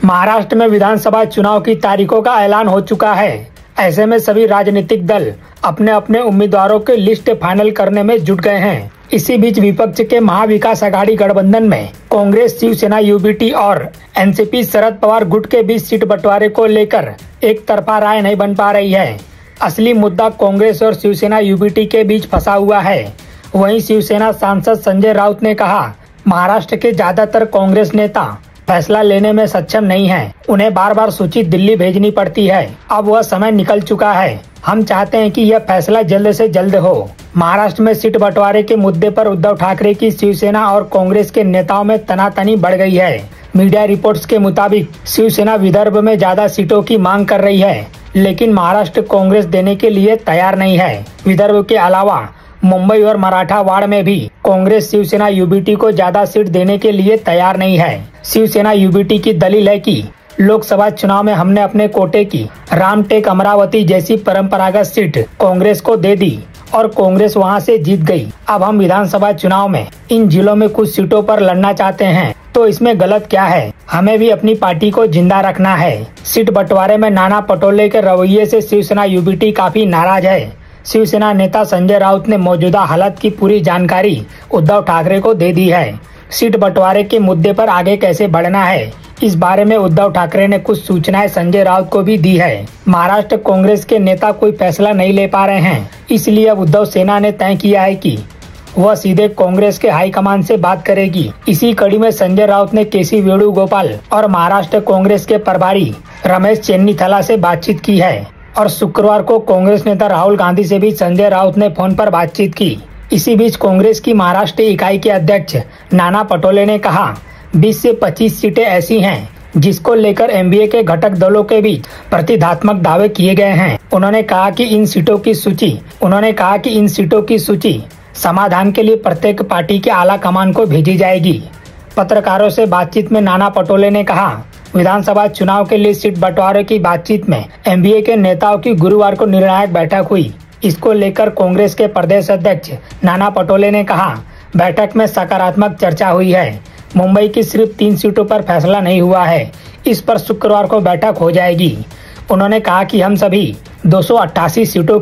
महाराष्ट्र में विधानसभा चुनाव की तारीखों का ऐलान हो चुका है। ऐसे में सभी राजनीतिक दल अपने अपने उम्मीदवारों की लिस्ट फाइनल करने में जुट गए हैं। इसी बीच विपक्ष के महाविकास आघाड़ी गठबंधन में कांग्रेस, शिवसेना, यूबीटी और एनसीपी शरद पवार गुट के बीच सीट बंटवारे को लेकर एक तरफा राय नहीं बन पा रही है। असली मुद्दा कांग्रेस और शिवसेना यूबीटी के बीच फंसा हुआ है। वहीं शिवसेना सांसद संजय राउत ने कहा, महाराष्ट्र के ज्यादातर कांग्रेस नेता फैसला लेने में सक्षम नहीं हैं। उन्हें बार बार सूची दिल्ली भेजनी पड़ती है। अब वह समय निकल चुका है। हम चाहते हैं कि यह फैसला जल्द से जल्द हो। महाराष्ट्र में सीट बंटवारे के मुद्दे पर उद्धव ठाकरे की शिवसेना और कांग्रेस के नेताओं में तनातनी बढ़ गई है। मीडिया रिपोर्ट्स के मुताबिक शिवसेना विदर्भ में ज्यादा सीटों की मांग कर रही है, लेकिन महाराष्ट्र कांग्रेस देने के लिए तैयार नहीं है। विदर्भ के अलावा मुंबई और मराठावाड़ में भी कांग्रेस शिवसेना यूबीटी को ज्यादा सीट देने के लिए तैयार नहीं है। शिवसेना यूबीटी की दलील है कि लोकसभा चुनाव में हमने अपने कोटे की रामटेक, अमरावती जैसी परंपरागत सीट कांग्रेस को दे दी और कांग्रेस वहां से जीत गई। अब हम विधानसभा चुनाव में इन जिलों में कुछ सीटों पर लड़ना चाहते हैं, तो इसमें गलत क्या है? हमें भी अपनी पार्टी को जिंदा रखना है। सीट बंटवारे में नाना पटोले के रवैये से शिवसेना यूबीटी काफी नाराज है। शिवसेना नेता संजय राउत ने मौजूदा हालत की पूरी जानकारी उद्धव ठाकरे को दे दी है। सीट बंटवारे के मुद्दे पर आगे कैसे बढ़ना है, इस बारे में उद्धव ठाकरे ने कुछ सूचनाएं संजय राउत को भी दी है। महाराष्ट्र कांग्रेस के नेता कोई फैसला नहीं ले पा रहे हैं, इसलिए अब उद्धव सेना ने तय किया है कि वह सीधे कांग्रेस के हाईकमान से बात करेगी। इसी कड़ी में संजय राउत ने केसी वेणुगोपाल और महाराष्ट्र कांग्रेस के प्रभारी रमेश चेन्नीथला से बातचीत की है और शुक्रवार को कांग्रेस नेता राहुल गांधी से भी संजय राउत ने फोन पर बातचीत की। इसी बीच कांग्रेस की महाराष्ट्र इकाई के अध्यक्ष नाना पटोले ने कहा, 20 से 25 सीटें ऐसी हैं जिसको लेकर एनडीए के घटक दलों के बीच प्रतिदात्मक दावे किए गए हैं। उन्होंने कहा कि इन सीटों की सूची समाधान के लिए प्रत्येक पार्टी के आला कमान को भेजी जाएगी। पत्रकारों से बातचीत में नाना पटोले ने कहा, विधानसभा चुनाव के लिए सीट बंटवारे की बातचीत में एनडीए के नेताओं की गुरुवार को निर्णायक बैठक हुई। इसको लेकर कांग्रेस के प्रदेश अध्यक्ष नाना पटोले ने कहा, बैठक में सकारात्मक चर्चा हुई है। मुंबई की सिर्फ 3 सीटों पर फैसला नहीं हुआ है, इस पर शुक्रवार को बैठक हो जाएगी। उन्होंने कहा कि हम सभी 288 सीटों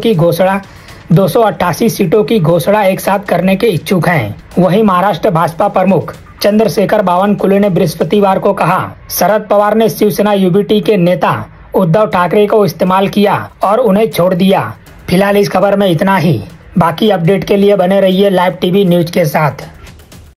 की घोषणा एक साथ करने के इच्छुक हैं। वहीं महाराष्ट्र भाजपा प्रमुख चंद्रशेखर बावनकुले ने बृहस्पतिवार को कहा, शरद पवार ने शिवसेना यूबीटी के नेता उद्धव ठाकरे को इस्तेमाल किया और उन्हें छोड़ दिया। फिलहाल इस खबर में इतना ही। बाकी अपडेट के लिए बने रहिए लाइव टीवी न्यूज के साथ।